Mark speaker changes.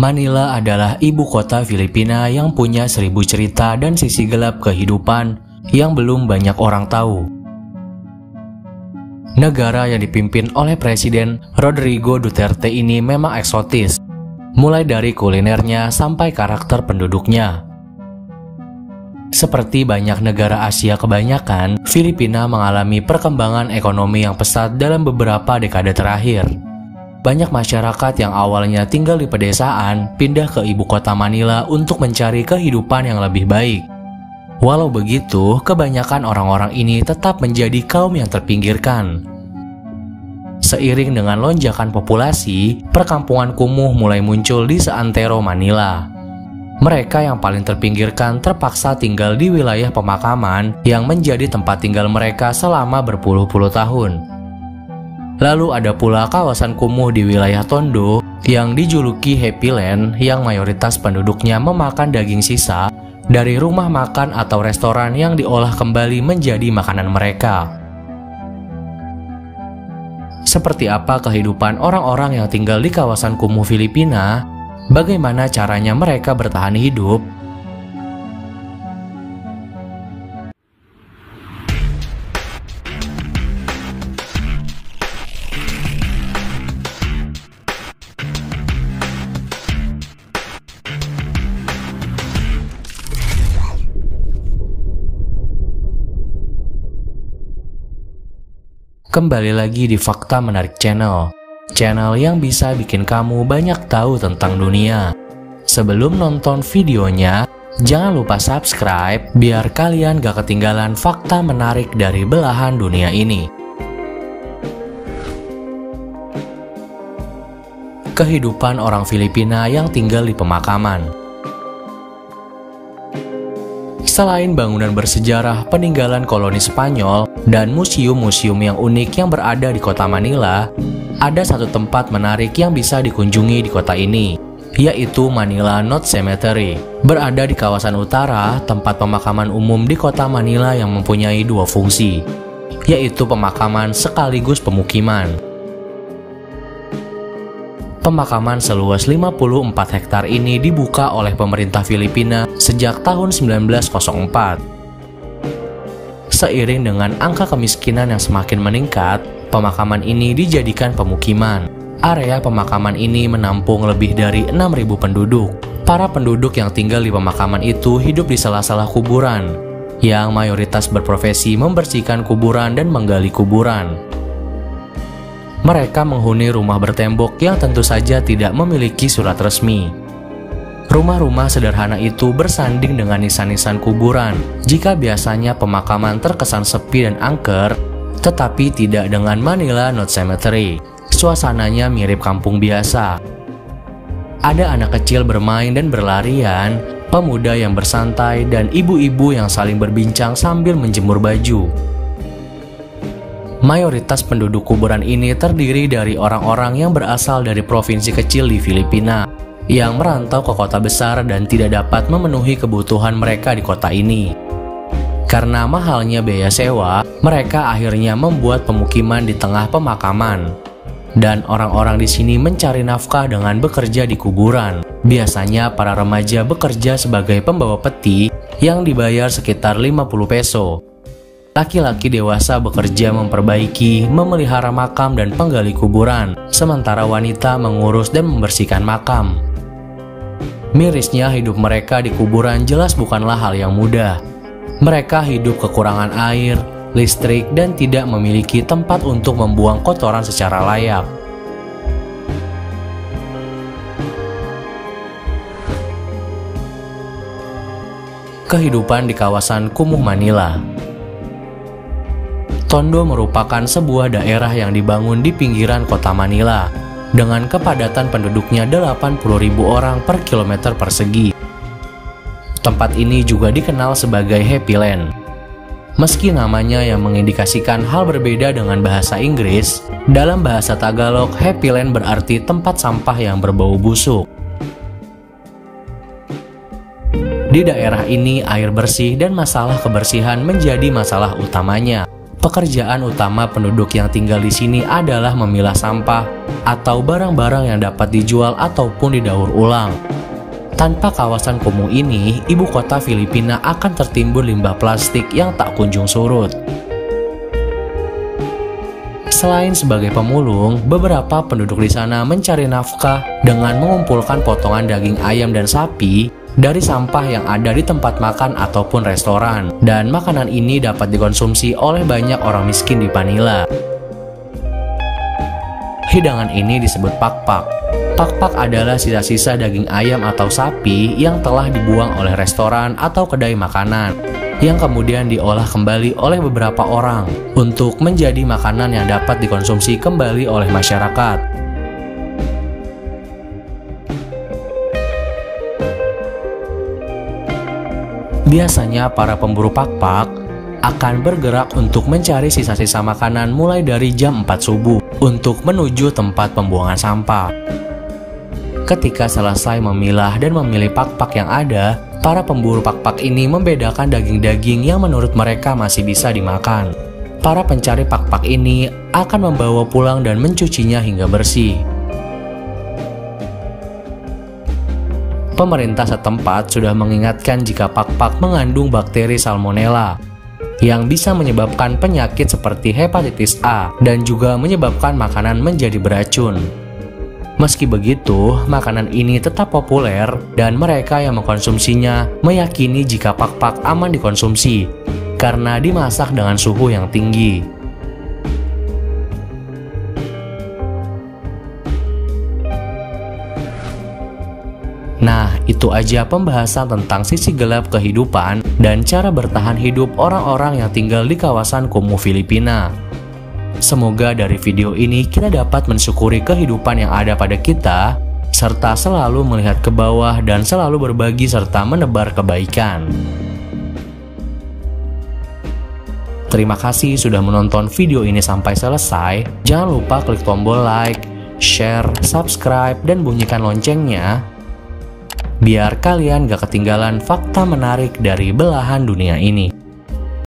Speaker 1: Manila adalah ibu kota Filipina yang punya 1000 cerita dan sisi gelap kehidupan yang belum banyak orang tahu. Negara yang dipimpin oleh Presiden Rodrigo Duterte ini memang eksotis, mulai dari kulinernya sampai karakter penduduknya. Seperti banyak negara Asia kebanyakan, Filipina mengalami perkembangan ekonomi yang pesat dalam beberapa dekade terakhir. Banyak masyarakat yang awalnya tinggal di pedesaan pindah ke ibu kota Manila untuk mencari kehidupan yang lebih baik. Walau begitu, kebanyakan orang-orang ini tetap menjadi kaum yang terpinggirkan. Seiring dengan lonjakan populasi, perkampungan kumuh mulai muncul di seantero Manila. Mereka yang paling terpinggirkan terpaksa tinggal di wilayah pemakaman yang menjadi tempat tinggal mereka selama berpuluh-puluh tahun. Lalu ada pula kawasan kumuh di wilayah Tondo yang dijuluki Happy Land yang mayoritas penduduknya memakan daging sisa dari rumah makan atau restoran yang diolah kembali menjadi makanan mereka. Seperti apa kehidupan orang-orang yang tinggal di kawasan kumuh Filipina? Bagaimana caranya mereka bertahan hidup? Kembali lagi di Fakta Menarik Channel yang bisa bikin kamu banyak tahu tentang dunia. Sebelum nonton videonya, jangan lupa subscribe biar kalian gak ketinggalan fakta menarik dari belahan dunia ini. Kehidupan orang Filipina yang tinggal di pemakaman. Selain bangunan bersejarah peninggalan koloni Spanyol dan museum-museum yang unik yang berada di kota Manila, ada satu tempat menarik yang bisa dikunjungi di kota ini, yaitu Manila North Cemetery. Berada di kawasan utara, tempat pemakaman umum di kota Manila yang mempunyai dua fungsi, yaitu pemakaman sekaligus pemukiman. Pemakaman seluas 54 hektar ini dibuka oleh pemerintah Filipina sejak tahun 1904. Seiring dengan angka kemiskinan yang semakin meningkat, pemakaman ini dijadikan pemukiman. Area pemakaman ini menampung lebih dari 6.000 penduduk. Para penduduk yang tinggal di pemakaman itu hidup di sela-sela kuburan, yang mayoritas berprofesi membersihkan kuburan dan menggali kuburan. Mereka menghuni rumah bertembok yang tentu saja tidak memiliki surat resmi. Rumah-rumah sederhana itu bersanding dengan nisan-nisan kuburan. Jika biasanya pemakaman terkesan sepi dan angker, tetapi tidak dengan Manila North Cemetery. Suasananya mirip kampung biasa. Ada anak kecil bermain dan berlarian, pemuda yang bersantai, dan ibu-ibu yang saling berbincang sambil menjemur baju. Mayoritas penduduk kuburan ini terdiri dari orang-orang yang berasal dari provinsi kecil di Filipina, yang merantau ke kota besar dan tidak dapat memenuhi kebutuhan mereka di kota ini. Karena mahalnya biaya sewa, mereka akhirnya membuat pemukiman di tengah pemakaman. Dan orang-orang di sini mencari nafkah dengan bekerja di kuburan. Biasanya para remaja bekerja sebagai pembawa peti yang dibayar sekitar 50 peso. Laki-laki dewasa bekerja memperbaiki, memelihara makam dan penggali kuburan, sementara wanita mengurus dan membersihkan makam. Mirisnya hidup mereka di kuburan jelas bukanlah hal yang mudah. Mereka hidup kekurangan air, listrik, dan tidak memiliki tempat untuk membuang kotoran secara layak. Kehidupan di kawasan kumuh Manila. Tondo merupakan sebuah daerah yang dibangun di pinggiran kota Manila dengan kepadatan penduduknya 80.000 orang per kilometer persegi. Tempat ini juga dikenal sebagai Happy Land. Meski namanya yang mengindikasikan hal berbeda dengan bahasa Inggris, dalam bahasa Tagalog, Happy Land berarti tempat sampah yang berbau busuk. Di daerah ini, air bersih dan masalah kebersihan menjadi masalah utamanya. Pekerjaan utama penduduk yang tinggal di sini adalah memilah sampah atau barang-barang yang dapat dijual ataupun didaur ulang. Tanpa kawasan kumuh ini, ibu kota Filipina akan tertimbun limbah plastik yang tak kunjung surut. Selain sebagai pemulung, beberapa penduduk di sana mencari nafkah dengan mengumpulkan potongan daging ayam dan sapi dari sampah yang ada di tempat makan ataupun restoran, dan makanan ini dapat dikonsumsi oleh banyak orang miskin di Manila. Hidangan ini disebut pakpak. Pakpak adalah sisa-sisa daging ayam atau sapi yang telah dibuang oleh restoran atau kedai makanan, yang kemudian diolah kembali oleh beberapa orang untuk menjadi makanan yang dapat dikonsumsi kembali oleh masyarakat. Biasanya para pemburu pakpak akan bergerak untuk mencari sisa-sisa makanan mulai dari jam 4 subuh untuk menuju tempat pembuangan sampah. Ketika selesai memilah dan memilih pakpak yang ada, para pemburu pakpak ini membedakan daging-daging yang menurut mereka masih bisa dimakan. Para pencari pakpak ini akan membawa pulang dan mencucinya hingga bersih. Pemerintah setempat sudah mengingatkan jika pakpak mengandung bakteri Salmonella yang bisa menyebabkan penyakit seperti hepatitis A dan juga menyebabkan makanan menjadi beracun. Meski begitu, makanan ini tetap populer dan mereka yang mengkonsumsinya meyakini jika pakpak aman dikonsumsi karena dimasak dengan suhu yang tinggi. Nah, itu aja pembahasan tentang sisi gelap kehidupan dan cara bertahan hidup orang-orang yang tinggal di kawasan kumuh Filipina. Semoga dari video ini kita dapat mensyukuri kehidupan yang ada pada kita, serta selalu melihat ke bawah dan selalu berbagi serta menebar kebaikan. Terima kasih sudah menonton video ini sampai selesai. Jangan lupa klik tombol like, share, subscribe, dan bunyikan loncengnya biar kalian gak ketinggalan fakta menarik dari belahan dunia ini.